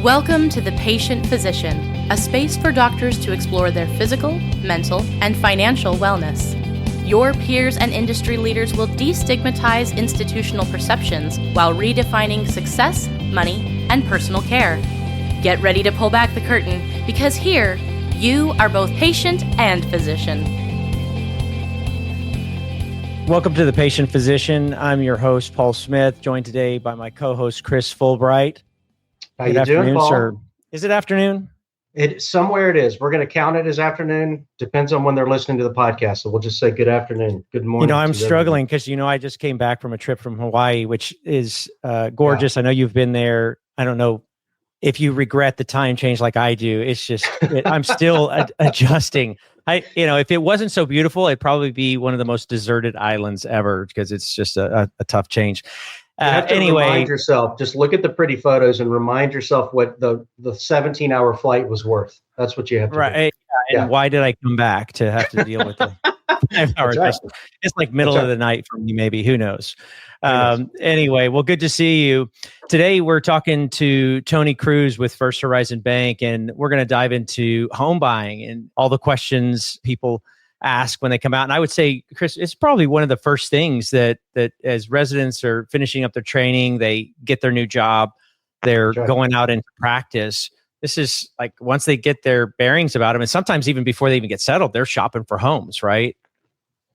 Welcome to The Patient Physician, a space for doctors to explore their physical, mental, and financial wellness. Your peers and industry leaders will destigmatize institutional perceptions while redefining success, money, and personal care. Get ready to pull back the curtain because here, you are both patient and physician. Welcome to The Patient Physician. I'm your host, Paul Smith, joined today by my co-host, Chris Fulbright. How you doing, Paul? Sir. Is it afternoon? Somewhere it is. We're going to count it as afternoon. Depends on when they're listening to the podcast. So we'll just say good afternoon, good morning. I'm struggling because, I just came back from a trip from Hawaii, which is gorgeous. Yeah. I know you've been there. I don't know if you regret the time change like I do. It's just, I'm still adjusting. If it wasn't so beautiful, it'd probably be one of the most deserted islands ever because it's just a tough change. You have to remind yourself, just look at the pretty photos and remind yourself what the 17-hour flight was worth. That's what you have to do. Right. And why did I come back to have to deal with the 5-hour adjustment? Right. It's like middle of the night for me, maybe. Who knows? Anyway, well, good to see you. Today, we're talking to Tony Kruse with First Horizon Bank, and we're going to dive into home buying and all the questions people ask when they come out. And I would say, Chris, it's probably one of the first things that as residents are finishing up their training, they get their new job, they're going out into practice. This is like once they get their bearings about them, and sometimes even before they even get settled, they're shopping for homes, right?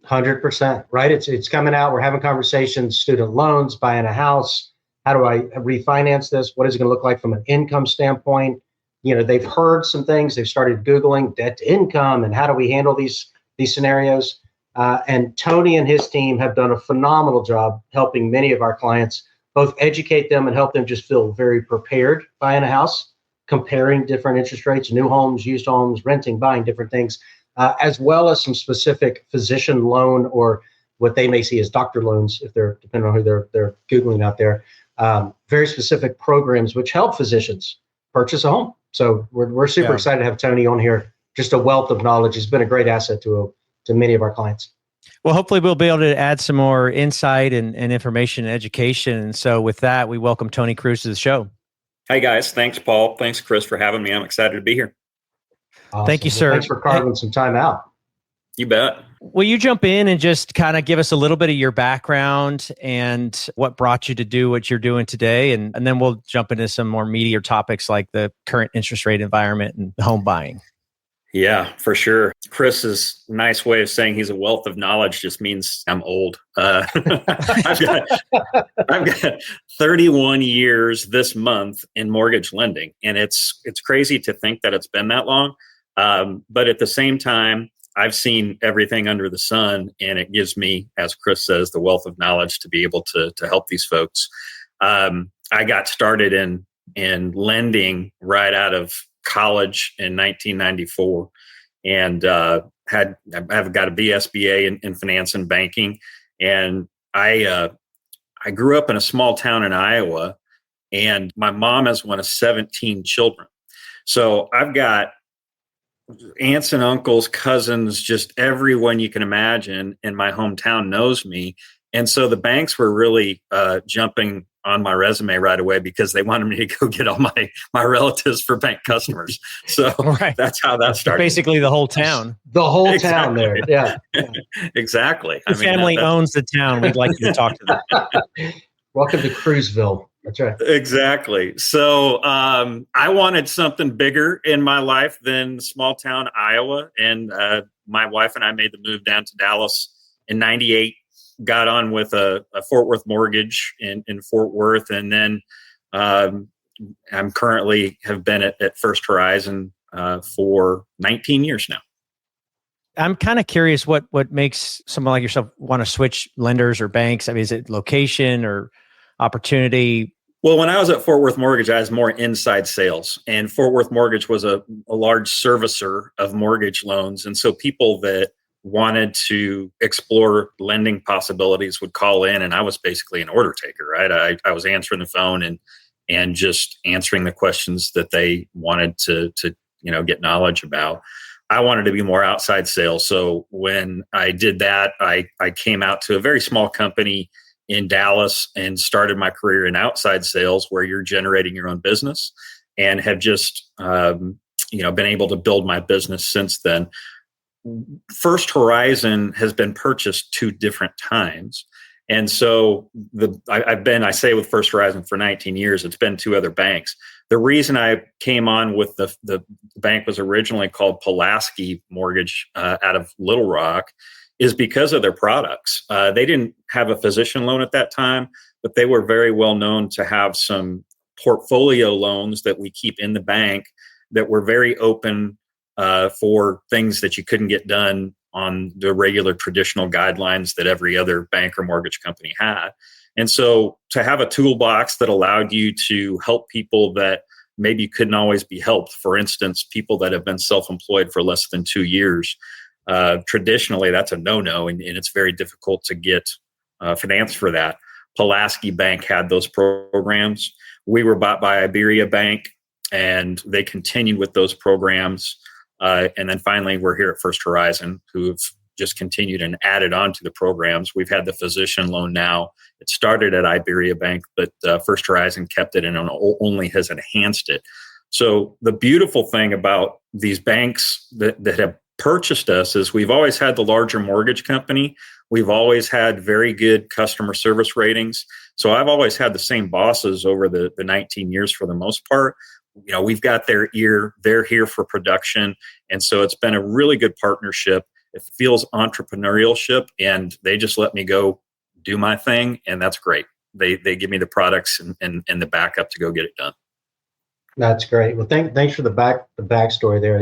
100%, right? It's coming out. We're having conversations, student loans, buying a house. How do I refinance this? What is it going to look like from an income standpoint? They've heard some things. They've started Googling debt to income and how do we handle these scenarios. And Tony and his team have done a phenomenal job helping many of our clients both educate them and help them just feel very prepared buying a house, comparing different interest rates, new homes, used homes, renting, buying different things, as well as some specific physician loan or what they may see as doctor loans, if they're depending on who they're Googling out there. Very specific programs which help physicians purchase a home. So we're super excited to have Tony on here. Just a wealth of knowledge. He's been a great asset to many of our clients. Well, hopefully we'll be able to add some more insight and information and education. And so with that, we welcome Tony Kruse to the show. Hey guys. Thanks, Paul. Thanks, Chris, for having me. I'm excited to be here. Awesome. Thank you, sir. Thanks for carving some time out. You bet. Will you jump in and just kind of give us a little bit of your background and what brought you to do what you're doing today? And then we'll jump into some more meatier topics like the current interest rate environment and home buying. Yeah, for sure. Chris's nice way of saying he's a wealth of knowledge just means I'm old. I've got 31 years this month in mortgage lending, and it's crazy to think that it's been that long. But at the same time, I've seen everything under the sun, and it gives me, as Chris says, the wealth of knowledge to be able to help these folks. I got started in lending right out of college in 1994, and I've got a BSBA in finance and banking. And I grew up in a small town in Iowa, and my mom is one of 17 children. So I've got aunts and uncles, cousins, just everyone you can imagine in my hometown knows me. And so the banks were really jumping on my resume right away because they wanted me to go get all my relatives for bank customers. So That's how that started. Basically the whole town. The whole town there. Yeah. Exactly. The family owns the town. We'd like you to talk to them. Welcome to Cruzville. That's right. Exactly. So I wanted something bigger in my life than small town Iowa. And my wife and I made the move down to Dallas in 98. Got on with a Fort Worth mortgage in Fort Worth. And then I'm currently have been at First Horizon for 19 years now. I'm kind of curious what makes someone like yourself want to switch lenders or banks. I mean, is it location or opportunity? Well, when I was at Fort Worth Mortgage, I was more inside sales, and Fort Worth Mortgage was a large servicer of mortgage loans. And so people that wanted to explore lending possibilities would call in, and I was basically an order taker, right? I was answering the phone and just answering the questions that they wanted to get knowledge about. I wanted to be more outside sales. So when I did that, I came out to a very small company in Dallas and started my career in outside sales where you're generating your own business. and have just been able to build my business since then. First Horizon has been purchased 2 different times. And so I say with First Horizon for 19 years, it's been 2 other banks. The reason I came on with the bank was originally called Pulaski Mortgage out of Little Rock is because of their products. They didn't have a physician loan at that time, but they were very well known to have some portfolio loans that we keep in the bank that were very open for things that you couldn't get done on the regular traditional guidelines that every other bank or mortgage company had. And so to have a toolbox that allowed you to help people that maybe couldn't always be helped, for instance, people that have been self-employed for less than 2 years, traditionally that's a no-no, and it's very difficult to get finance for that. Pulaski Bank had those programs. We were bought by Iberia Bank, and they continued with those programs. And then finally, we're here at First Horizon, who've just continued and added on to the programs. We've had the physician loan now. It started at Iberia Bank, but First Horizon kept it and only has enhanced it. So the beautiful thing about these banks that have purchased us is we've always had the larger mortgage company. We've always had very good customer service ratings. So I've always had the same bosses over the 19 years for the most part. We've got their ear, they're here for production. And so it's been a really good partnership. It feels entrepreneurship, and they just let me go do my thing. And that's great. They give me the products and the backup to go get it done. That's great. Well, thanks for the backstory there.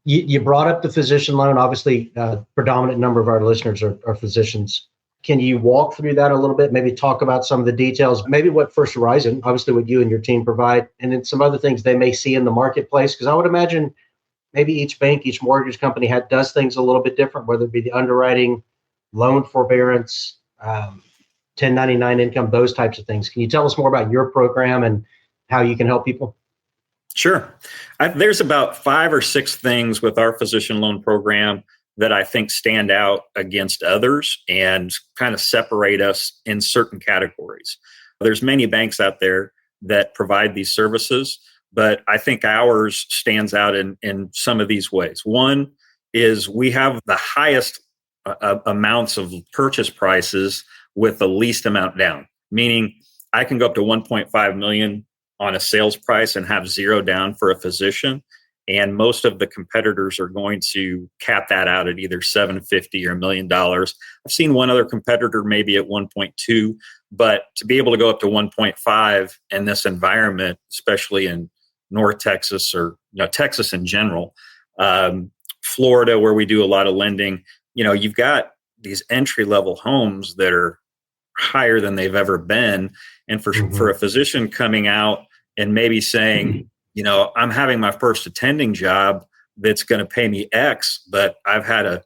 You brought up the physician loan. Obviously, predominant number of our listeners are physicians. Can you walk through that a little bit? Maybe talk about some of the details, maybe what First Horizon, obviously what you and your team provide, and then some other things they may see in the marketplace. Because I would imagine maybe each bank, each mortgage company does things a little bit different, whether it be the underwriting, loan forbearance, 1099 income, those types of things. Can you tell us more about your program and how you can help people? Sure. There's about 5 or 6 things with our physician loan program that I think stand out against others and kind of separate us in certain categories. There's many banks out there that provide these services, but I think ours stands out in some of these ways. One is we have the highest amounts of purchase prices with the least amount down, meaning I can go up to 1.5 million on a sales price and have 0 down for a physician. And most of the competitors are going to cap that out at either $750,000 or $1 million. I've seen one other competitor maybe at 1.2, but to be able to go up to 1.5 in this environment, especially in North Texas or Texas in general, Florida, where we do a lot of lending, you've got these entry-level homes that are higher than they've ever been. And for a physician coming out and maybe saying, I'm having my first attending job that's going to pay me X, but I've had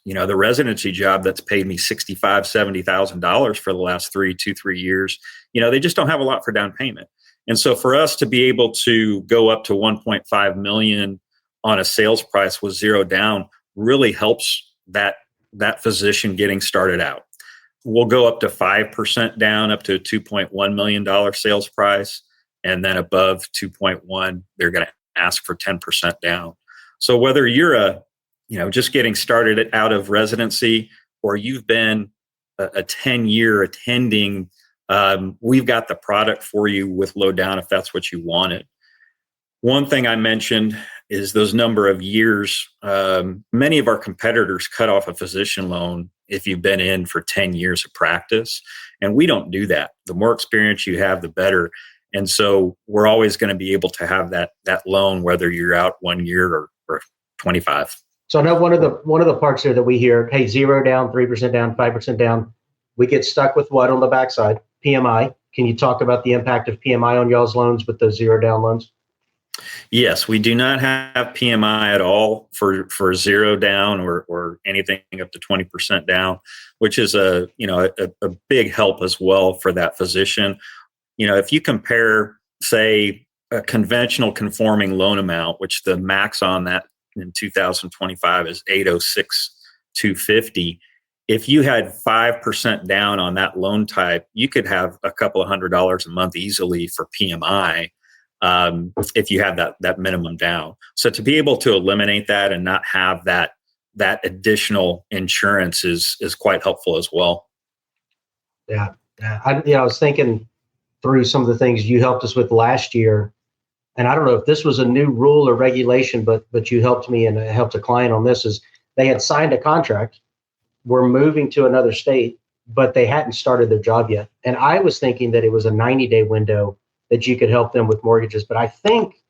the residency job that's paid me $65,000, $70,000 for the last 3 years. They just don't have a lot for down payment. And so for us to be able to go up to 1.5 million on a sales price with 0 down really helps that physician getting started out. We'll go up to 5% down, up to a $2.1 million sales price. And then above 2.1, they're going to ask for 10% down. So whether you're just getting started out of residency, or you've been a 10-year attending, we've got the product for you with low down if that's what you wanted. One thing I mentioned is those number of years. Many of our competitors cut off a physician loan if you've been in for 10 years of practice. And we don't do that. The more experience you have, the better. And so we're always going to be able to have that loan, whether you're out 1 year or 25. So I know one of the parts here that we hear, hey, 0 down, 3% down, 5% down. We get stuck with what on the backside? PMI. Can you talk about the impact of PMI on y'all's loans with those 0 down loans? Yes, we do not have PMI at all for 0 down or anything up to 20% down, which is a big help as well for that physician. If you compare, say, a conventional conforming loan amount, which the max on that in 2025 is $806,250. If you had 5% down on that loan type, you could have a couple of $100 a month easily for PMI. if you have that minimum down. So to be able to eliminate that and not have that additional insurance is quite helpful as well. Yeah. I was thinking through some of the things you helped us with last year, and I don't know if this was a new rule or regulation, but you helped me and helped a client on this. Is they had signed a contract, were moving to another state, but they hadn't started their job yet. And I was thinking that it was a 90-day window that you could help them with mortgages. But I think,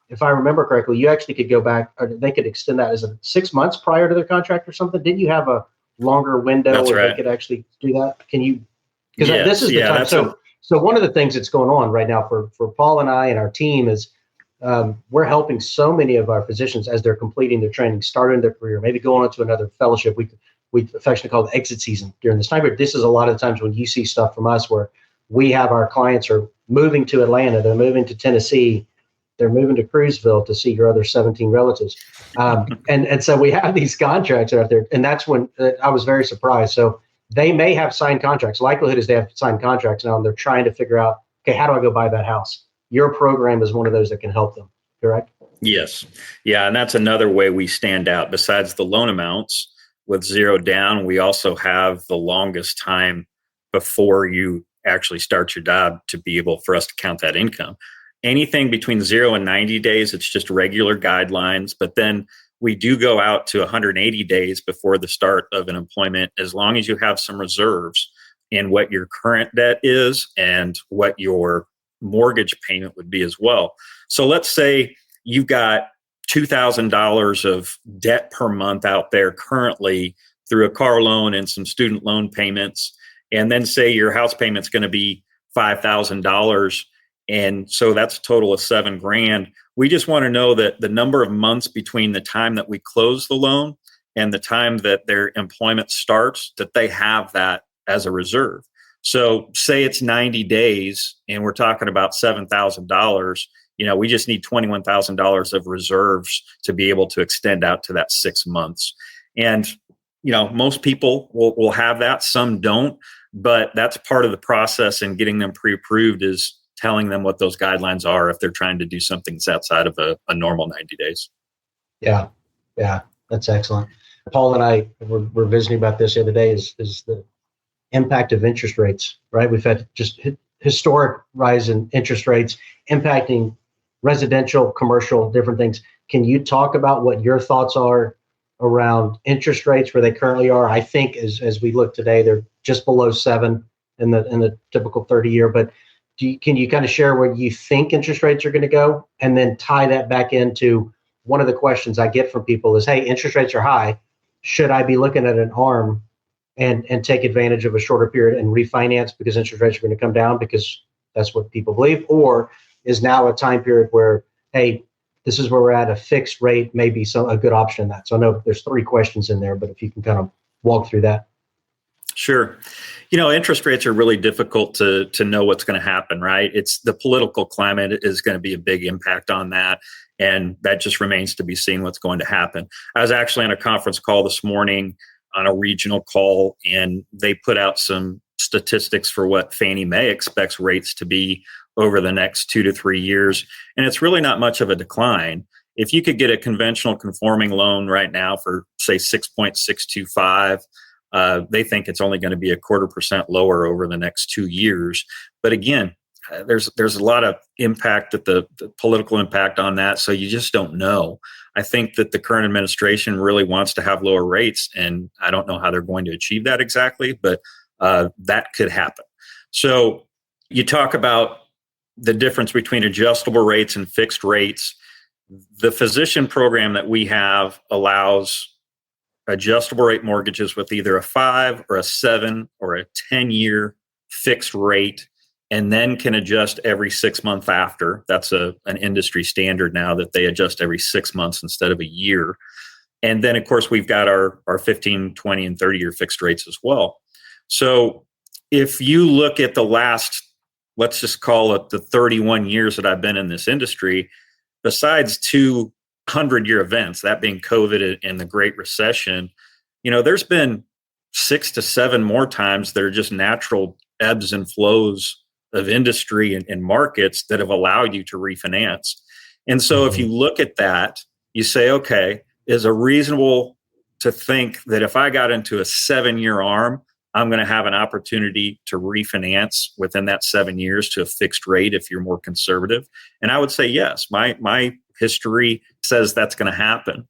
if I remember correctly, you actually could go back, or they could extend that as 6 months prior to their contract or something. Didn't you have a longer window That's where right. They could actually do that? Can you? Because Yes, this is the time. So one of the things that's going on right now for Paul and I and our team is we're helping so many of our physicians as they're completing their training, starting their career, maybe going on to another fellowship. We affectionately call it exit season during this time period. This is a lot of the times when you see stuff from us where we have our clients are moving to Atlanta, they're moving to Tennessee, they're moving to Cruzville to see your other 17 relatives. And so we have these contracts out there, and that's when I was very surprised. So they may have signed contracts. Likelihood is they have signed contracts now, and they're trying to figure out, okay, how do I go buy that house? Your program is one of those that can help them, correct? Yes. Yeah. And that's another way we stand out. Besides the loan amounts with 0 down, we also have the longest time before you actually start your job to be able for us to count that income. Anything between 0 and 90 days, it's just regular guidelines. But then we do go out to 180 days before the start of an employment, as long as you have some reserves in what your current debt is and what your mortgage payment would be as well. So let's say you've got $2,000 of debt per month out there currently through a car loan and some student loan payments. And then say your house payment's going to be $5,000. And so that's a total of $7,000. We just want to know that the number of months between the time that we close the loan and the time that their employment starts, that they have that as a reserve. So say it's 90 days and we're talking about $7,000, we just need $21,000 of reserves to be able to extend out to that 6 months. And, most people will have that, some don't, but that's part of the process, and getting them pre-approved is telling them what those guidelines are if they're trying to do something that's outside of a normal 90 days. Yeah, that's excellent. Paul and I were visiting about this the other day is the impact of interest rates, right? We've had just historic rise in interest rates impacting residential, commercial, different things. Can you talk about what your thoughts are around interest rates, where they currently are? I think as we look today, they're just below 7 in the typical 30-year. But can you kind of share where you think interest rates are going to go, and then tie that back into one of the questions I get from people is, hey, interest rates are high. Should I be looking at an ARM and take advantage of a shorter period and refinance because interest rates are going to come down because that's what people believe? Or is now a time period where, hey, this is where we're at, a fixed rate may be a good option in that? So I know there's 3 questions in there, but if you can kind of walk through that. Sure. Interest rates are really difficult to know what's going to happen, right? It's the political climate is going to be a big impact on that. And that just remains to be seen what's going to happen. I was actually on a conference call this morning on a regional call, and they put out some statistics for what Fannie Mae expects rates to be over the next 2 to 3 years. And it's really not much of a decline. If you could get a conventional conforming loan right now for, say, 6.625, they think it's only going to be 0.25% lower over the next 2 years. But again, there's a lot of impact, that the political impact on that. So you just don't know. I think that the current administration really wants to have lower rates, and I don't know how they're going to achieve that exactly, but that could happen. So you talk about the difference between adjustable rates and fixed rates. The physician program that we have allows adjustable rate mortgages with either a 5 or a 7 or a 10-year fixed rate, and then can adjust every 6 months after. That's an industry standard now, that they adjust every 6 months instead of a year. And then, of course, we've got our 15, 20, and 30-year fixed rates as well. So if you look at the last, let's just call it the 31 years that I've been in this industry, besides 2 100-year events, that being COVID and the Great Recession, there's been 6 to 7 more times that are just natural ebbs and flows of industry and markets that have allowed you to refinance. And so if you look at that, you say, okay, is it reasonable to think that if I got into a 7-year ARM, I'm going to have an opportunity to refinance within that 7 years to a fixed rate if you're more conservative? And I would say yes. My history says that's going to happen.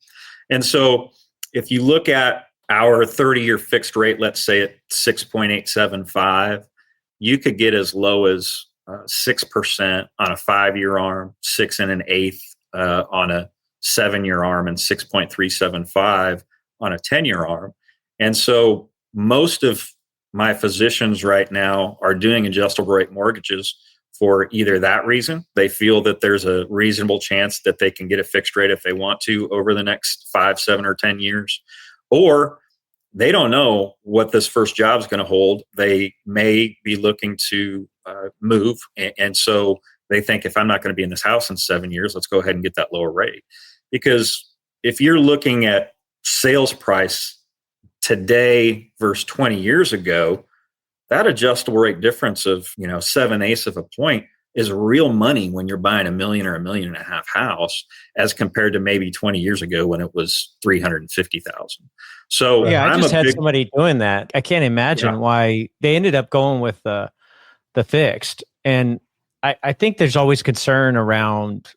And so if you look at our 30-year fixed rate, let's say at 6.875, you could get as low as 6% on a 5-year ARM, 6 1/8 on a 7-year ARM, and 6.375 on a 10-year ARM. And so most of my physicians right now are doing adjustable rate mortgages for either that reason. They feel that there's a reasonable chance that they can get a fixed rate if they want to over the next 5, 7, or 10 years, or they don't know what this first job is going to hold. They may be looking to move. And so they think, if I'm not going to be in this house in 7 years, let's go ahead and get that lower rate. Because if you're looking at sales price today versus 20 years ago, that adjustable rate difference of 7/8 of a point is real money when you're buying $1 million or $1.5 million house, as compared to maybe 20 years ago when it was $350,000. So yeah, I just had somebody doing that. I can't imagine why they ended up going with the fixed. And I think there's always concern around,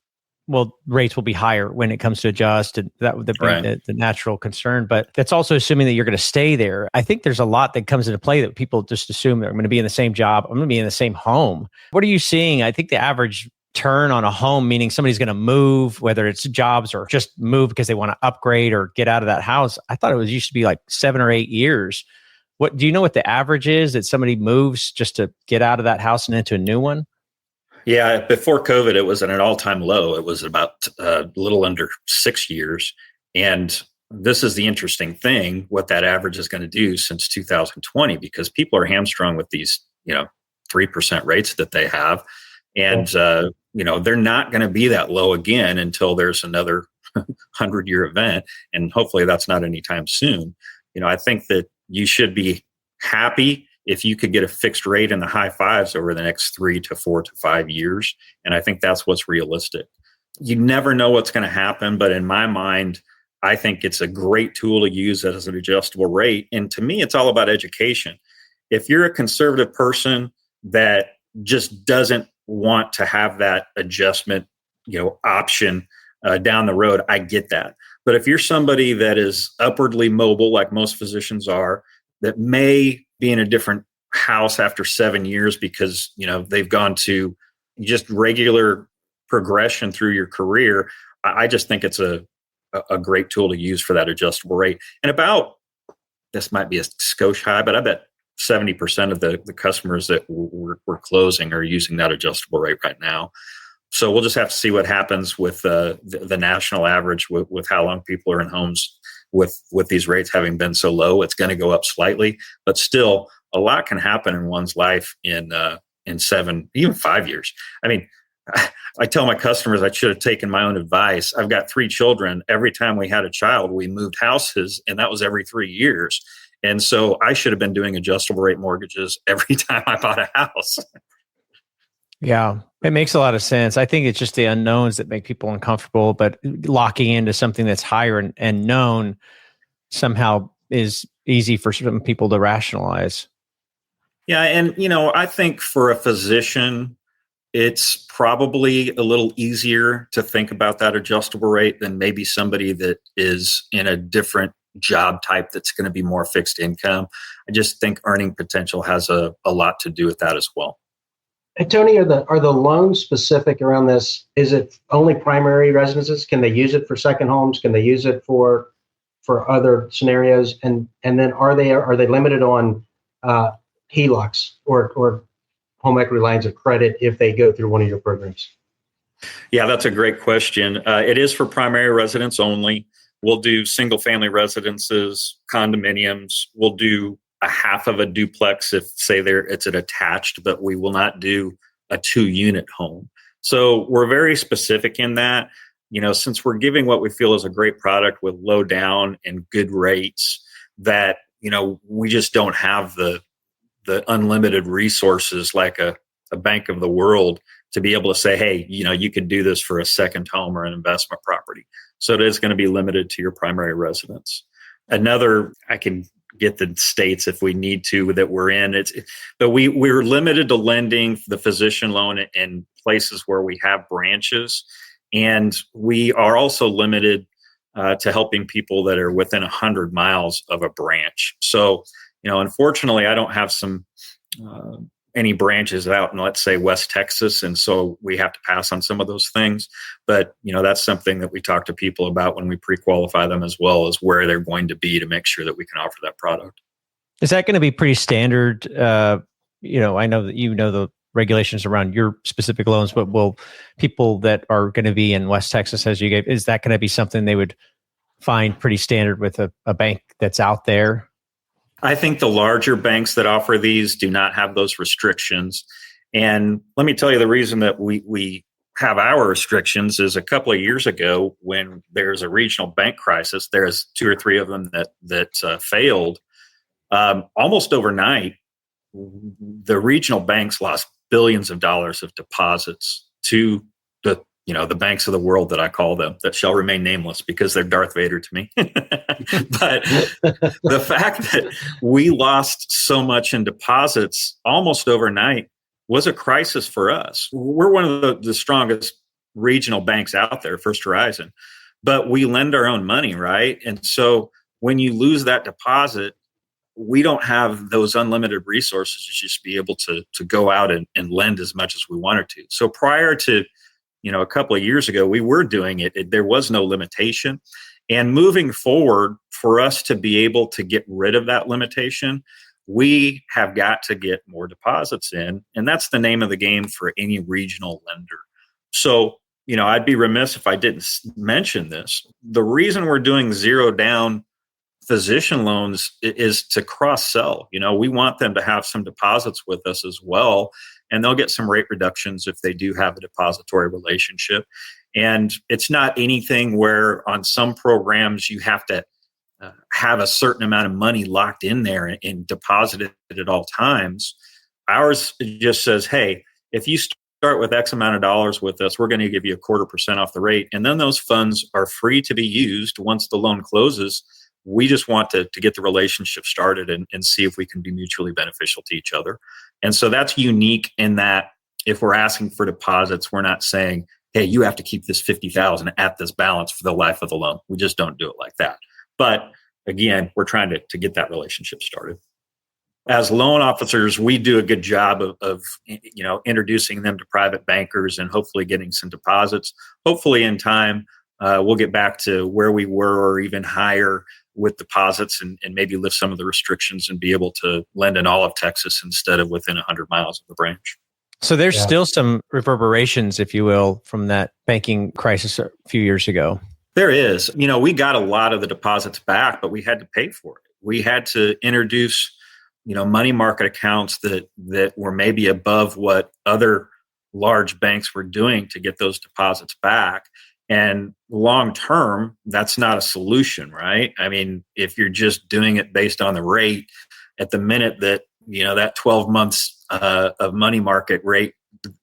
well, rates will be higher when it comes to adjust, and that would be the natural concern. But that's also assuming that you're going to stay there. I think there's a lot that comes into play that people just assume that I'm going to be in the same job, I'm going to be in the same home. What are you seeing? I think the average turn on a home, meaning somebody's going to move, whether it's jobs or just move because they want to upgrade or get out of that house. I thought it used to be like 7 or 8 years. What do you know what the average is that somebody moves just to get out of that house and into a new one? Yeah, before COVID, it was at an all-time low. It was about a little under 6 years. And this is the interesting thing, what that average is going to do since 2020, because people are hamstrung with these, 3% rates that they have. And, they're not going to be that low again until there's another 100-year event. And hopefully that's not anytime soon. I think that you should be happy if you could get a fixed rate in the high 5s over the next 3 to 4 to 5 years. And I think that's what's realistic. You never know what's going to happen, but in my mind, I think it's a great tool to use as an adjustable rate. And to me, it's all about education. If you're a conservative person that just doesn't want to have that adjustment, option down the road, I get that. But if you're somebody that is upwardly mobile, like most physicians are, that may be in a different house after 7 years because, they've gone to just regular progression through your career, I just think it's a great tool to use for that adjustable rate. And this might be a skosh high, but I bet 70% of the customers that we're closing are using that adjustable rate right now. So we'll just have to see what happens with the national average with how long people are in homes with these rates having been so low. It's going to go up slightly, but still a lot can happen in one's life in 7, even 5 years. I mean, I tell my customers I should have taken my own advice. I've got 3 children. Every time we had a child, we moved houses, and that was every 3 years. And so I should have been doing adjustable rate mortgages every time I bought a house. Yeah, it makes a lot of sense. I think it's just the unknowns that make people uncomfortable, but locking into something that's higher and known somehow is easy for some people to rationalize. Yeah. And, I think for a physician, it's probably a little easier to think about that adjustable rate than maybe somebody that is in a different job type that's going to be more fixed income. I just think earning potential has a lot to do with that as well. Hey, Tony, are the loans specific around this? Is it only primary residences? Can they use it for second homes? Can they use it for other scenarios? And then are they limited on HELOCs or home equity lines of credit if they go through one of your programs? Yeah, that's a great question. It is for primary residence only. We'll do single family residences, condominiums. We'll do a half of a duplex if, say, it's an attached, but we will not do a 2-unit home. So we're very specific in that, since we're giving what we feel is a great product with low down and good rates, that, we just don't have the unlimited resources like a a Bank of the World to be able to say, hey, you can do this for a second home or an investment property. So it is going to be limited to your primary residence. Another, I can get the states if we need to that we're in. But we're limited to lending the physician loan in places where we have branches, and we are also limited to helping people that are within 100 miles of a branch. So, unfortunately, I don't have any branches out in, let's say, West Texas, and so we have to pass on some of those things. But that's something that we talk to people about when we pre-qualify them, as well as where they're going to be, to make sure that we can offer that product. Is that going to be pretty standard? I know that the regulations around your specific loans, but will people that are going to be in West Texas, as you gave, is that going to be something they would find pretty standard with a bank that's out there? I think the larger banks that offer these do not have those restrictions. And let me tell you, the reason that we have our restrictions is a couple of years ago, when there's a regional bank crisis, there's 2 or 3 of them that failed. Almost overnight, the regional banks lost billions of dollars of deposits to the banks of the world, that I call them, that shall remain nameless because they're Darth Vader to me. But the fact that we lost so much in deposits almost overnight was a crisis for us. We're one of the strongest regional banks out there, First Horizon, but we lend our own money, right? And so when you lose that deposit, we don't have those unlimited resources to just be able to go out and lend as much as we wanted to. So prior to a couple of years ago, we were doing it. There was no limitation. And moving forward, for us to be able to get rid of that limitation, we have got to get more deposits in. And that's the name of the game for any regional lender. So, I'd be remiss if I didn't mention this. The reason we're doing zero down physician loans is to cross-sell. We want them to have some deposits with us as well, and they'll get some rate reductions if they do have a depository relationship. And it's not anything where on some programs you have to have a certain amount of money locked in there and deposited at all times. Ours just says, hey, if you start with X amount of dollars with us, we're going to give you 0.25% off the rate. And then those funds are free to be used once the loan closes. We just want to get the relationship started and see if we can be mutually beneficial to each other. And so that's unique in that if we're asking for deposits, we're not saying, hey, you have to keep this $50,000 at this balance for the life of the loan. We just don't do it like that. But again, we're trying to get that relationship started. As loan officers, we do a good job of introducing them to private bankers and hopefully getting some deposits. Hopefully in time, we'll get back to where we were or even higher with deposits and maybe lift some of the restrictions and be able to lend in all of Texas instead of within 100 miles of the branch. So there's still some reverberations, if you will, from that banking crisis a few years ago. There is. We got a lot of the deposits back, but we had to pay for it. We had to introduce, money market accounts that were maybe above what other large banks were doing to get those deposits back. And long term, that's not a solution, right? I mean, if you're just doing it based on the rate, at the minute that that 12 months of money market rate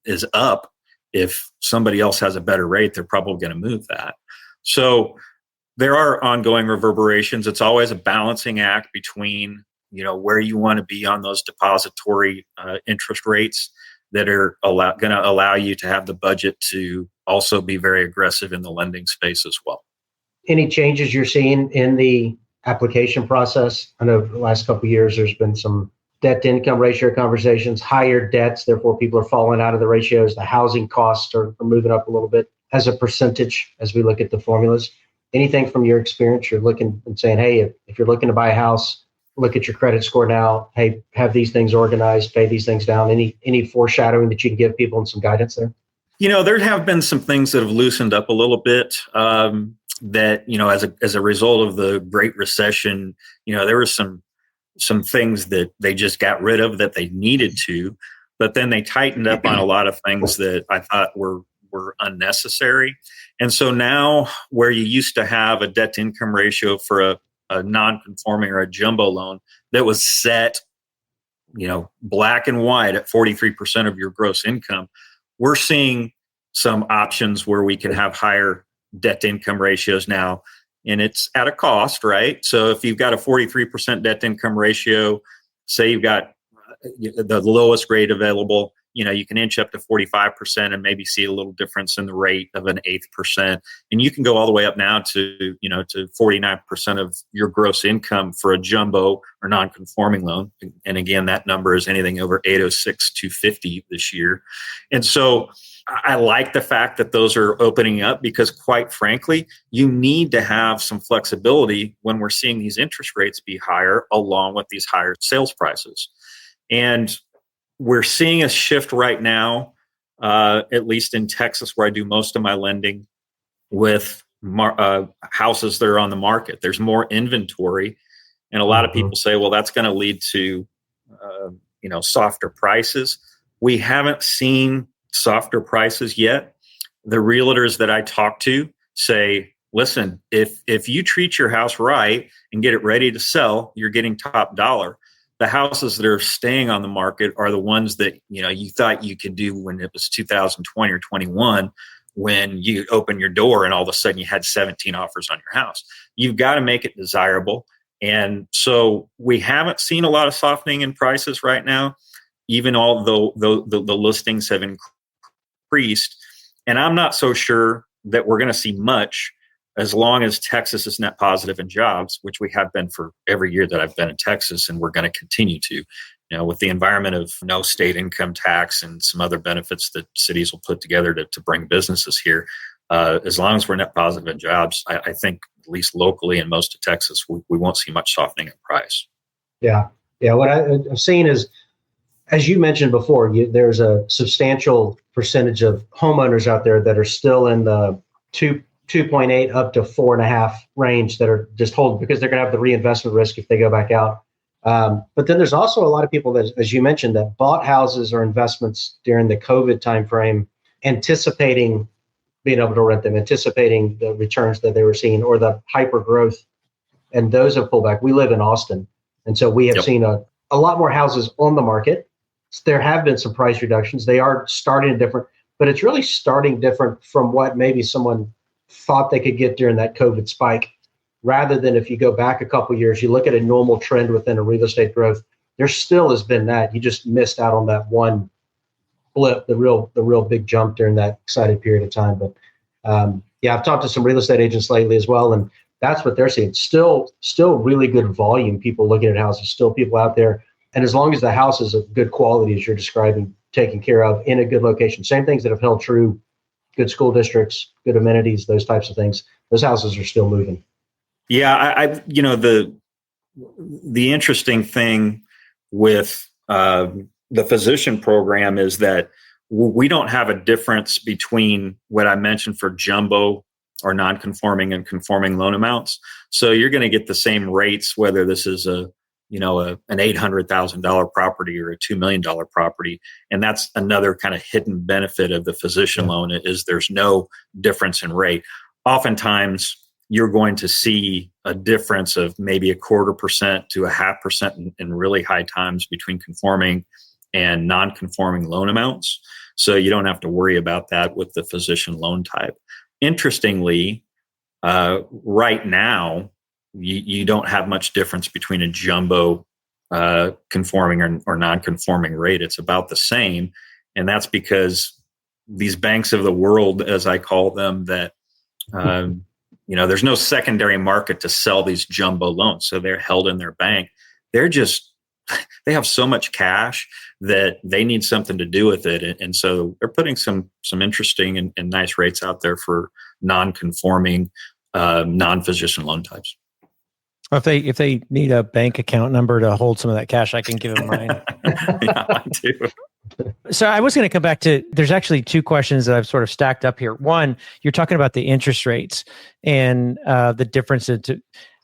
is up, if somebody else has a better rate, they're probably going to move that. So there are ongoing reverberations. It's always a balancing act between where you want to be on those depository interest rates that are going to allow you to have the budget to also be very aggressive in the lending space as well. Any changes you're seeing in the application process? I know the last couple of years there's been some debt to income ratio conversations, higher debts, therefore people are falling out of the ratios. The housing costs are moving up a little bit as a percentage as we look at the formulas. Anything from your experience you're looking and saying, hey, if you're looking to buy a house, look at your credit score now. Hey, have these things organized, pay these things down. Any foreshadowing that you can give people and some guidance there? There have been some things that have loosened up a little bit. That as a result of the Great Recession, there were some things that they just got rid of that they needed to, but then they tightened up on a lot of things that I thought were unnecessary. And so now, where you used to have a debt to income ratio for a non-conforming or a jumbo loan that was set black and white at 43% of your gross income. We're seeing some options where we can have higher debt to income ratios now, and it's at a cost, right? So if you've got a 43% debt to income ratio, say you've got the lowest rate available, you can inch up to 45% and maybe see a little difference in the rate of an 1/8%. And you can go all the way up now to 49% of your gross income for a jumbo or non-conforming loan. And again, that number is anything over 806, 250 this year. And so I like the fact that those are opening up, because quite frankly, you need to have some flexibility when we're seeing these interest rates be higher along with these higher sales prices. And we're seeing a shift right now, at least in Texas, where I do most of my lending, with houses that are on the market. There's more inventory, and a lot of people say, well, that's going to lead to softer prices. We haven't seen softer prices yet. The realtors that I talk to say, listen, if you treat your house right and get it ready to sell, you're getting top dollar. The houses that are staying on the market are the ones that you thought you could do when it was 2020 or 21, when you open your door and all of a sudden you had 17 offers on your house. You've got to make it desirable. And so we haven't seen a lot of softening in prices right now, even although the listings have increased. And I'm not so sure that we're going to see much as long as Texas is net positive in jobs, which we have been for every year that I've been in Texas, and we're going to continue to, with the environment of no state income tax and some other benefits that cities will put together to bring businesses here. As long as we're net positive in jobs, I think at least locally in most of Texas, we won't see much softening in price. Yeah. What I've seen is, as you mentioned before, there's a substantial percentage of homeowners out there that are still in the 2.8 up to 4.5 range that are just holding, because they're going to have the reinvestment risk if they go back out. But then there's also a lot of people that, as you mentioned, that bought houses or investments during the COVID timeframe, anticipating being able to rent them, anticipating the returns that they were seeing or the hyper growth, and those have pulled back. We live in Austin, and so we have seen a lot more houses on the market. There have been some price reductions. They are starting different, but it's really starting different from what maybe someone thought they could get during that COVID spike, rather than if you go back a couple of years, you look at a normal trend within a real estate growth, there still has been that. You just missed out on that one blip, the real big jump during that exciting period of time. But I've talked to some real estate agents lately as well, and that's what they're seeing. Still really good volume, people looking at houses, still people out there. And as long as the house is of good quality, as you're describing, taken care of in a good location, same things that have held true, good school districts, good amenities, those types of things, those houses are still moving. Yeah, the interesting thing with the physician program is that we don't have a difference between what I mentioned for jumbo or non-conforming and conforming loan amounts. So you're going to get the same rates, whether this is an $800,000 property or a $2 million property. And that's another kind of hidden benefit of the physician loan, is there's no difference in rate. Oftentimes you're going to see a difference of maybe 0.25% to 0.5% in really high times between conforming and non-conforming loan amounts. So you don't have to worry about that with the physician loan type. Interestingly, right now, you don't have much difference between a jumbo conforming or non-conforming rate. It's about the same. And that's because these banks of the world, as I call them, that, there's no secondary market to sell these jumbo loans. So they're held in their bank. They have so much cash that they need something to do with it. And so they're putting some interesting and nice rates out there for non-conforming, non-physician loan types. If they need a bank account number to hold some of that cash, I can give them mine. Yeah, I do. So I was going to come back to, there's actually two questions that I've sort of stacked up here. One, you're talking about the interest rates and the difference.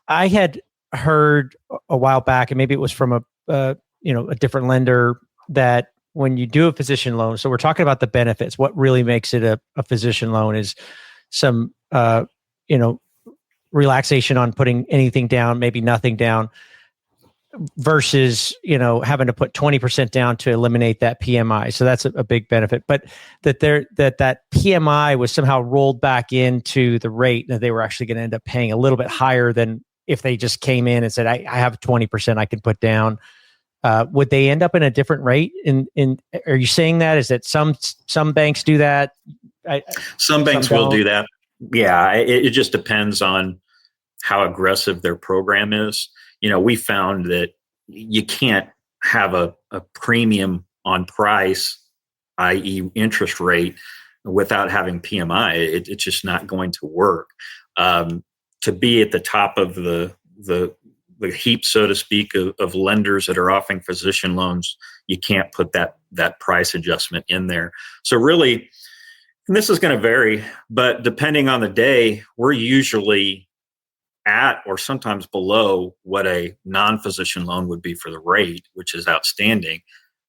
I had heard a while back, and maybe it was from a different lender, that when you do a physician loan, so we're talking about the benefits, what really makes it a physician loan is some, relaxation on putting anything down, maybe nothing down. versus, having to put 20% down to eliminate that PMI. So that's a big benefit. But that PMI was somehow rolled back into the rate, that they were actually going to end up paying a little bit higher than if they just came in and said, I have 20% I can put down. Would they end up in a different rate? Are you saying that? Is that some banks do that? Some banks will do that. Yeah, it just depends on how aggressive their program is. We found that you can't have a premium on price, i.e. interest rate, without having PMI. It's just not going to work. To be at the top of the heap, so to speak, of lenders that are offering physician loans, you can't put that price adjustment in there. So really, and this is going to vary, but depending on the day, we're usually at or sometimes below what a non-physician loan would be for the rate, which is outstanding.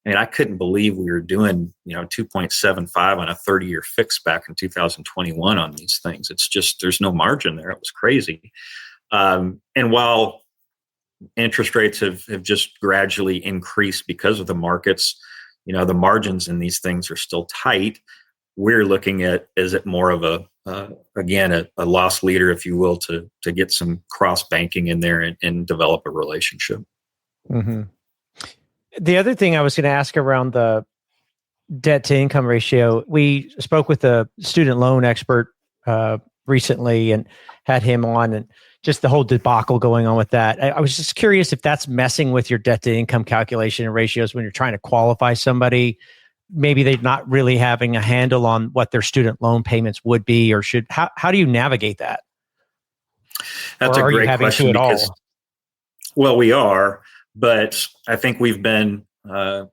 And I couldn't believe we were doing, 2.75 on a 30-year fix back in 2021 on these things. It's just, there's no margin there. It was crazy. And while interest rates have just gradually increased because of the markets, the margins in these things are still tight. We're looking at, is it more of a loss leader, if you will, to get some cross banking in there and develop a relationship. Mm-hmm. The other thing I was going to ask around the debt to income ratio, we spoke with a student loan expert recently and had him on, and just the whole debacle going on with that. I was just curious if that's messing with your debt to income calculation and ratios when you're trying to qualify somebody. Maybe they're not really having a handle on what their student loan payments would be or should. How do you navigate that? That's a great question because, well, we are, but I think we've been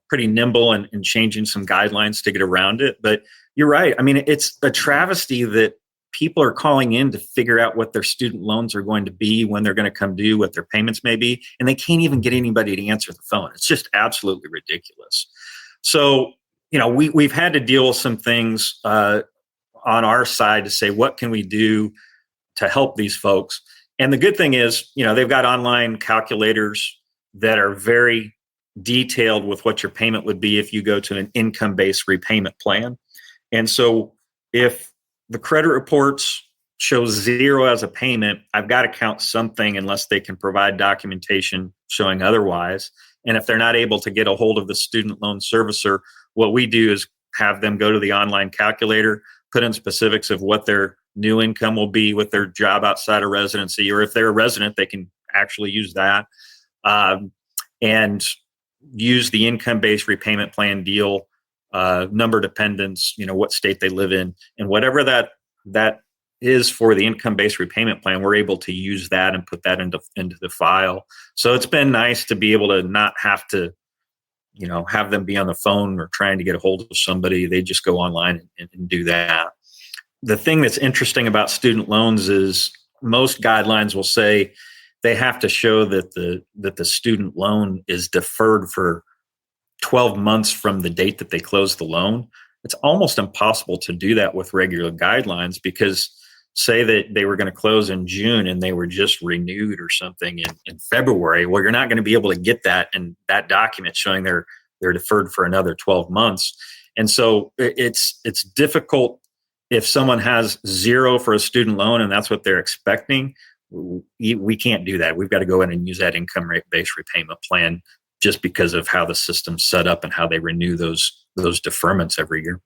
pretty nimble in changing some guidelines to get around it. But you're right. I mean, it's a travesty that people are calling in to figure out what their student loans are going to be, when they're going to come due, what their payments may be, and they can't even get anybody to answer the phone. It's just absolutely ridiculous. So, we've had to deal with some things on our side to say, what can we do to help these folks? And the good thing is, they've got online calculators that are very detailed with what your payment would be if you go to an income-based repayment plan. And so if the credit reports show 0 as a payment, I've got to count something unless they can provide documentation showing otherwise. And if they're not able to get a hold of the student loan servicer, what we do is have them go to the online calculator, put in specifics of what their new income will be with their job outside of residency, or if they're a resident, they can actually use that, and use the income-based repayment plan deal, number dependence, what state they live in, and whatever that is for the income-based repayment plan, we're able to use that and put that into the file. So it's been nice to be able to not have to, have them be on the phone or trying to get a hold of somebody. They just go online and do that. The thing that's interesting about student loans is most guidelines will say they have to show that the student loan is deferred for 12 months from the date that they close the loan. It's almost impossible to do that with regular guidelines, because say that they were going to close in June and they were just renewed or something in February. Well, you're not going to be able to get that in that document showing they're deferred for another 12 months. And so it's difficult if someone has 0 for a student loan and that's what they're expecting. We can't do that. We've got to go in and use that income-based repayment plan, just because of how the system's set up and how they renew those deferments every year.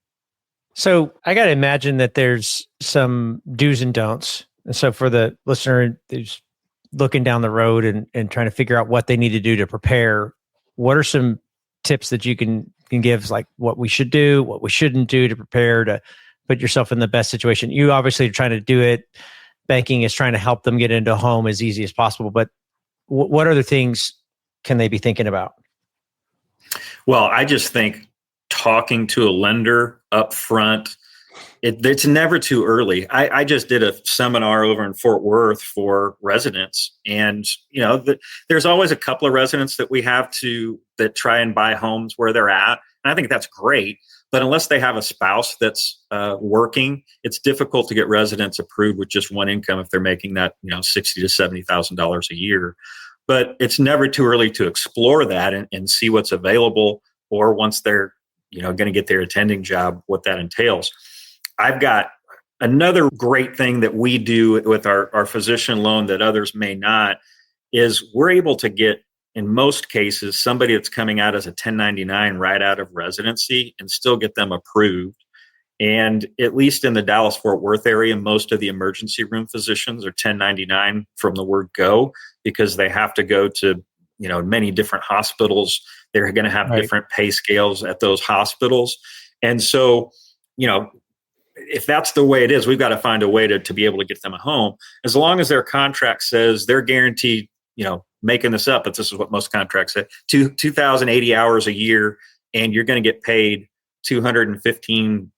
So I got to imagine that there's some do's and don'ts. And so for the listener who's looking down the road and trying to figure out what they need to do to prepare, what are some tips that you can give, like what we should do, what we shouldn't do to prepare to put yourself in the best situation? You obviously are trying to do it. Banking is trying to help them get into a home as easy as possible. But what other things can they be thinking about? Well, I just think talking to a lender up front, it's never too early. I just did a seminar over in Fort Worth for residents, and there's always a couple of residents that we have that try and buy homes where they're at, and I think that's great. But unless they have a spouse that's working, it's difficult to get residents approved with just one income if they're making that $60,000 to $70,000 a year. but it's never too early to explore that and see what's available, or once they're, going to get their attending job, what that entails. I've got another great thing that we do with our physician loan that others may not, is we're able to get, in most cases, somebody that's coming out as a 1099 right out of residency and still get them approved. And at least in the Dallas-Fort Worth area, most of the emergency room physicians are 1099 from the word go, because they have to go to, many different hospitals. They're going to have different pay scales at those hospitals. And so, if that's the way it is, we've got to find a way to be able to get them a home. As long as their contract says they're guaranteed, making this up, but this is what most contracts say, 2,080 hours a year, and you're going to get paid $215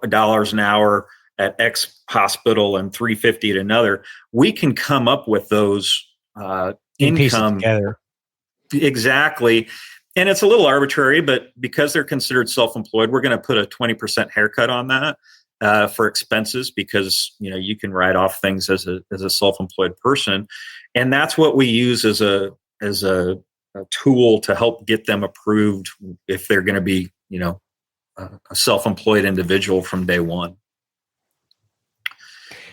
dollars an hour at X hospital and $350 at another, we can come up with those income together. Exactly. And it's a little arbitrary, but because they're considered self-employed, we're going to put a 20% haircut on that for expenses, because you can write off things as a self-employed person, and that's what we use as a tool to help get them approved if they're going to be a self-employed individual from day one.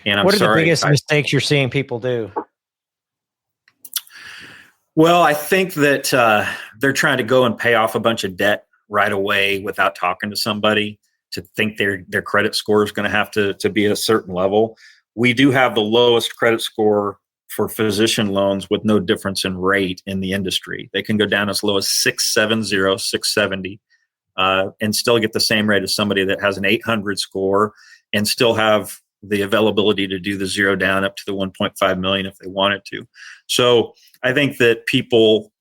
And what are the biggest mistakes you're seeing people do? Well, I think that they're trying to go and pay off a bunch of debt right away without talking to somebody, to think their credit score is going to have to be a certain level. We do have the lowest credit score for physician loans with no difference in rate in the industry. They can go down as low as 670, 670, and still get the same rate as somebody that has an 800 score and still have the availability to do the zero down up to the 1.5 million if they wanted to. So I think that people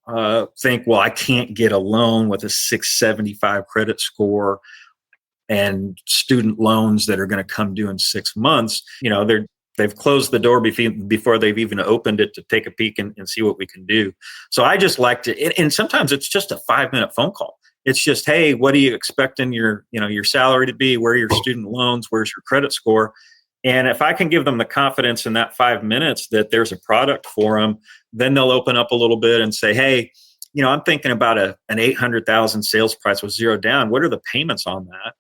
think, well, I can't get a loan with a 675 credit score and student loans that are going to come due in 6 months. They've closed the door before they've even opened it to take a peek and see what we can do. So I just like to, and sometimes it's just a 5-minute phone call. It's just, hey, what do you expect in your salary to be? Where are your student loans? Where's your credit score? And if I can give them the confidence in that 5 minutes that there's a product for them, then they'll open up a little bit and say, hey, I'm thinking about an $800,000 sales price with zero down. What are the payments on that?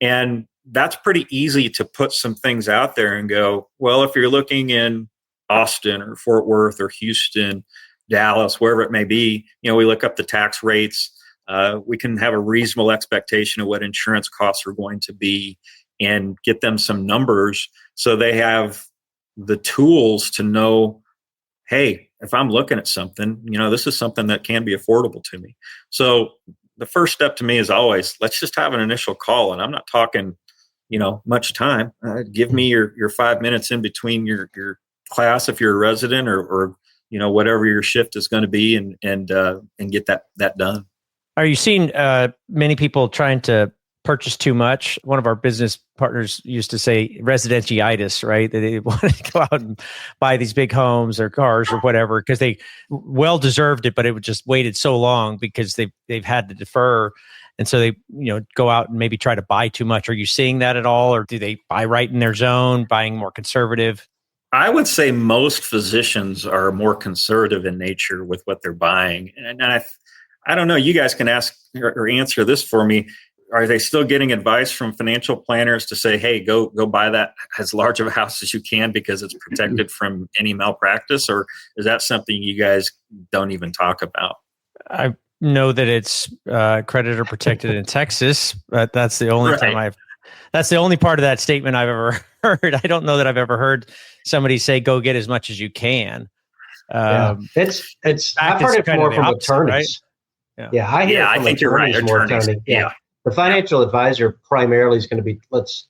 And that's pretty easy to put some things out there and go, well, if you're looking in Austin or Fort Worth or Houston, Dallas, wherever it may be, we look up the tax rates. We can have a reasonable expectation of what insurance costs are going to be and get them some numbers so they have the tools to know, hey, if I'm looking at something, this is something that can be affordable to me. So the first step to me is always, let's just have an initial call. And I'm not talking, much time. Give me your 5 minutes in between your class if you're a resident or whatever your shift is going to be, and get that done. Are you seeing many people trying to purchase too much? One of our business partners used to say residentiitis, right? That they want to go out and buy these big homes or cars or whatever because they well deserved it, but it would just waited so long because they've had to defer. And so they, go out and maybe try to buy too much. Are you seeing that at all? Or do they buy right in their zone, buying more conservative? I would say most physicians are more conservative in nature with what they're buying. And I don't know, you guys can ask or answer this for me. Are they still getting advice from financial planners to say, hey, go buy that as large of a house as you can because it's protected from any malpractice? Or is that something you guys don't even talk about? I know that it's creditor protected in Texas, but that's the only time that's the only part of that statement I've ever heard. I don't know that I've ever heard somebody say, go get as much as you can. It's I've heard it more from attorneys. Right? Yeah, I hear it from I think you're right. Attorneys. Yeah. The financial advisor primarily is going to be let's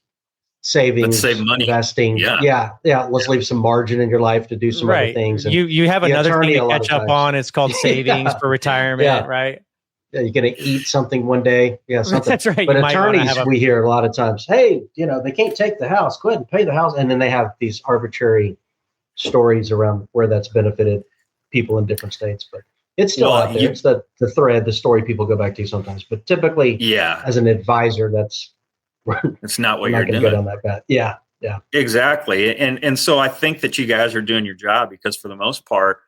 save money, investing. Yeah. Let's leave some margin in your life to do some other things. And you have another thing to catch up on. It's called savings for retirement, right? Yeah, you're going to eat something one day. Yeah, something. That's right. But attorneys, we hear a lot of times, hey, they can't take the house. Go ahead and pay the house. And then they have these arbitrary stories around where that's benefited people in different states. But it's still out there. It's the thread, the story people go back to sometimes. But typically, as an advisor, it's not what you're doing. Get on that bet. Yeah. Exactly. And so I think that you guys are doing your job because for the most part,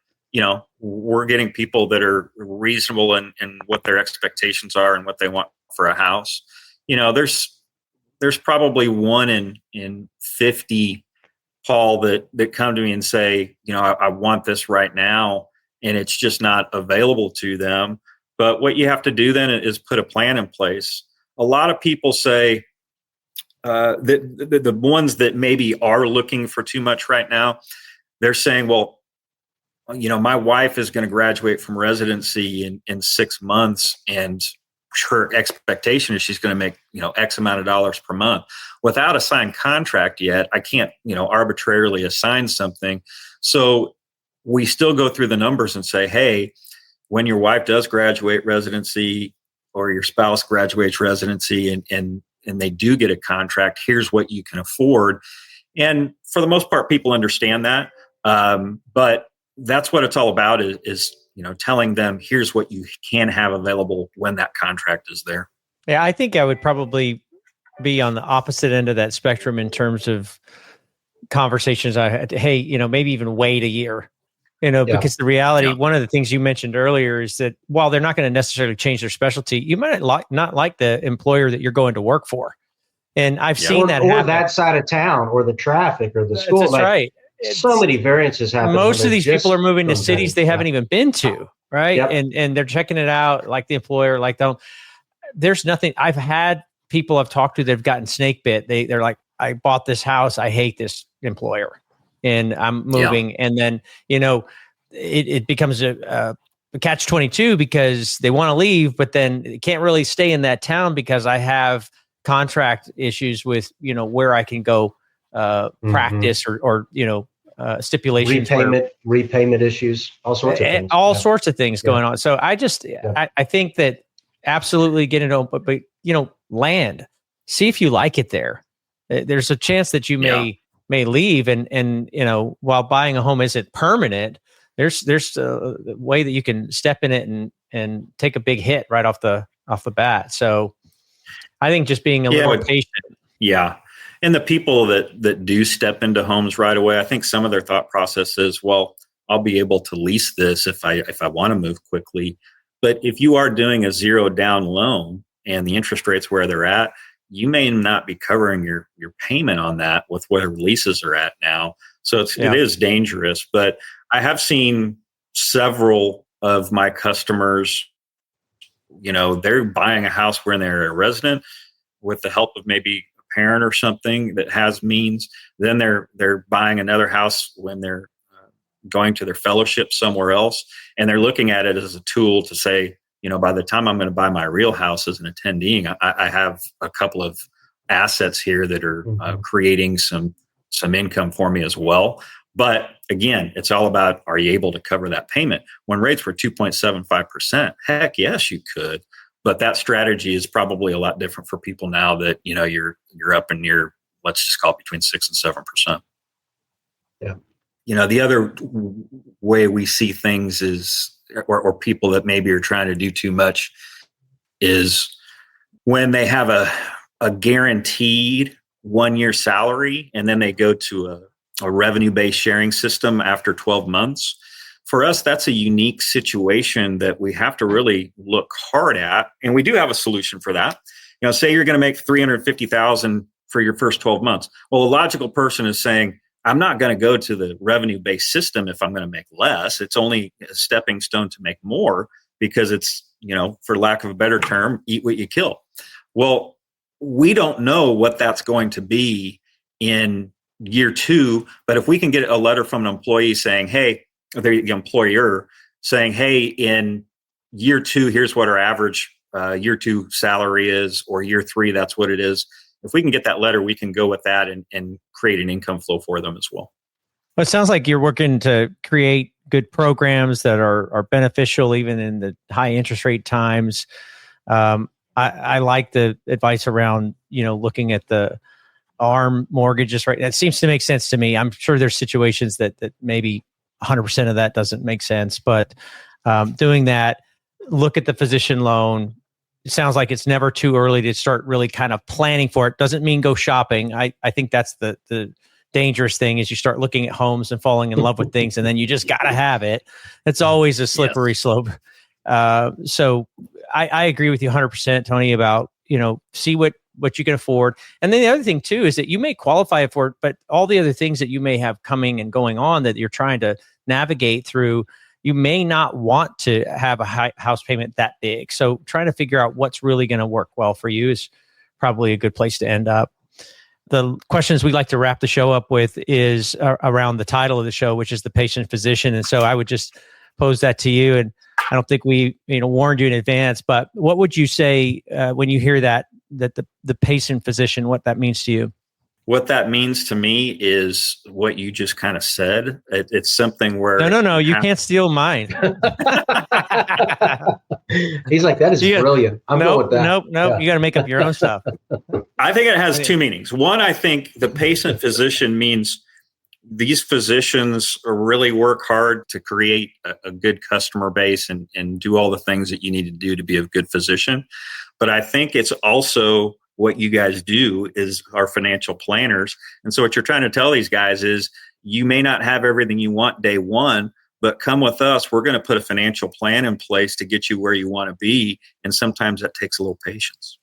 we're getting people that are reasonable in what their expectations are and what they want for a house. There's probably 1 in 50, Paul, that come to me and say, I want this right now, and it's just not available to them. But what you have to do then is put a plan in place. A lot of people say that the ones that maybe are looking for too much right now, they're saying, well, my wife is going to graduate from residency in 6 months, and her expectation is she's going to make, X amount of dollars per month. Without a signed contract yet, I can't, arbitrarily assign something. So we still go through the numbers and say, hey, when your wife does graduate residency or your spouse graduates residency and they do get a contract, here's what you can afford. And for the most part, people understand that. But that's what it's all about is telling them, here's what you can have available when that contract is there. Yeah, I think I would probably be on the opposite end of that spectrum in terms of conversations I had. Hey, maybe even wait a year, because the reality, one of the things you mentioned earlier is that while they're not going to necessarily change their specialty, you might not like the employer that you're going to work for. And I've seen that happen. Or that side of town, or the traffic, or the school. That's right. So many variances happen. Most of these people are moving to cities they haven't even been to, right? Yep. And they're checking it out, like the employer, like there's nothing. I've had people I've talked to that have gotten snake bit. They're like, I bought this house, I hate this employer, and I'm moving. Yeah. And then it becomes a catch-22 because they want to leave, but then they can't really stay in that town because I have contract issues with where I can go practice or stipulations, repayment issues, all sorts of things. Sorts of things going on. So I just I think that absolutely get into but land. See if you like it there. There's a chance that you may leave and while buying a home isn't permanent, there's a way that you can step in it and take a big hit right off the bat. So I think just being a little patient. Yeah. And the people that do step into homes right away, I think some of their thought process is, well, I'll be able to lease this if I want to move quickly. But if you are doing a 0 down loan and the interest rates where they're at, you may not be covering your payment on that with where leases are at now. So it is dangerous. But I have seen several of my customers, they're buying a house where they're a resident with the help of maybe parent or something that has means. Then they're buying another house when they're going to their fellowship somewhere else, and they're looking at it as a tool to say, by the time I'm going to buy my real house as an attendee, I have a couple of assets here that are creating some income for me as well. But again, it's all about, are you able to cover that payment? When rates were 2.75%, heck yes, you could. But that strategy is probably a lot different for people now that, you're up and near, let's just call it between 6 and 7%. Yeah. The other way we see things is, or people that maybe are trying to do too much, is when they have a guaranteed 1-year salary and then they go to a revenue-based sharing system after 12 months. For us, that's a unique situation that we have to really look hard at. And we do have a solution for that. Say you're going to make $350,000 for your first 12 months. Well, a logical person is saying, I'm not going to go to the revenue-based system if I'm going to make less. It's only a stepping stone to make more because it's, for lack of a better term, eat what you kill. Well, we don't know what that's going to be in year 2, but if we can get a letter from an employee saying, hey, the employer saying, hey, in year 2, here's what our average year 2 salary is, or year 3, that's what it is. If we can get that letter, we can go with that and create an income flow for them as well. Well, it sounds like you're working to create good programs that are beneficial even in the high interest rate times. I like the advice around, looking at the ARM mortgages, right? That seems to make sense to me. I'm sure there's situations that maybe 100% of that doesn't make sense, but doing that, look at the physician loan. It sounds like it's never too early to start really kind of planning for it. Doesn't mean go shopping. I think that's the dangerous thing is you start looking at homes and falling in love with things, and then you just got to have it. It's always a slippery slope. So I agree with you 100%, Tony, about, see what you can afford. And then the other thing too, is that you may qualify for it, but all the other things that you may have coming and going on that you're trying to navigate through, you may not want to have a high house payment that big. So trying to figure out what's really going to work well for you is probably a good place to end up. The questions we like to wrap the show up with is around the title of the show, which is the patient physician. And so I would just pose that to you. And I don't think we warned you in advance, but what would you say when you hear that the patient physician, what that means to you? What that means to me is what you just kind of said. It's something where no, you can't steal mine. He's like, that is brilliant. I'm going with that. Nope. Yeah. You got to make up your own stuff. I think it has two meanings. One, I think the patient physician means these physicians really work hard to create a good customer base and do all the things that you need to do to be a good physician. But I think it's also what you guys do is our financial planners. And so what you're trying to tell these guys is you may not have everything you want day one, but come with us. We're going to put a financial plan in place to get you where you want to be. And sometimes that takes a little patience.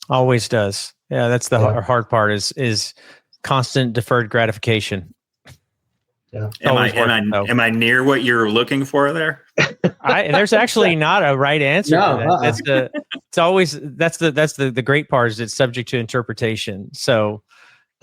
Always does. Yeah, that's the hard part is constant deferred gratification. Yeah. Am I near what you're looking for there? There's actually not a right answer. No, that's the great part is it's subject to interpretation. So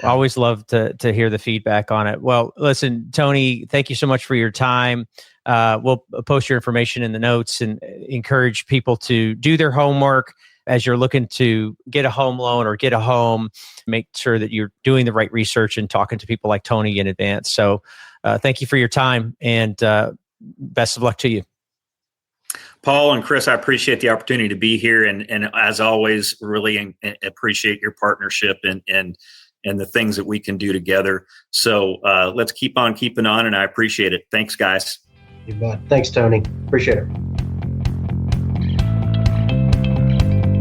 I always love to hear the feedback on it. Well, listen, Tony, thank you so much for your time. We'll post your information in the notes and encourage people to do their homework as you're looking to get a home loan or get a home. Make sure that you're doing the right research and talking to people like Tony in advance. So thank you for your time, and best of luck to you. Paul and Chris, I appreciate the opportunity to be here. And as always, really appreciate your partnership and the things that we can do together. So let's keep on keeping on, and I appreciate it. Thanks, guys. You bet. Thanks, Tony. Appreciate it.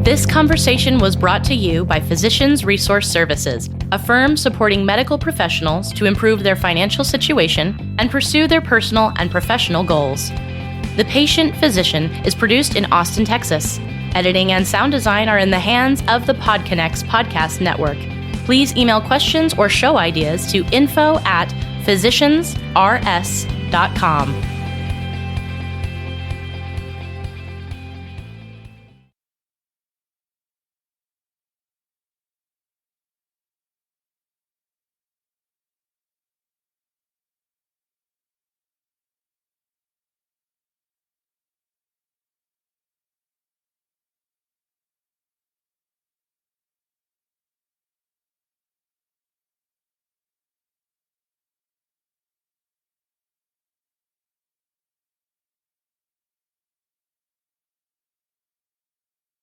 This conversation was brought to you by Physicians Resource Services, a firm supporting medical professionals to improve their financial situation and pursue their personal and professional goals. The Patient Physician is produced in Austin, Texas. Editing and sound design are in the hands of the PodConnects Podcast Network. Please email questions or show ideas to info@physiciansrs.com.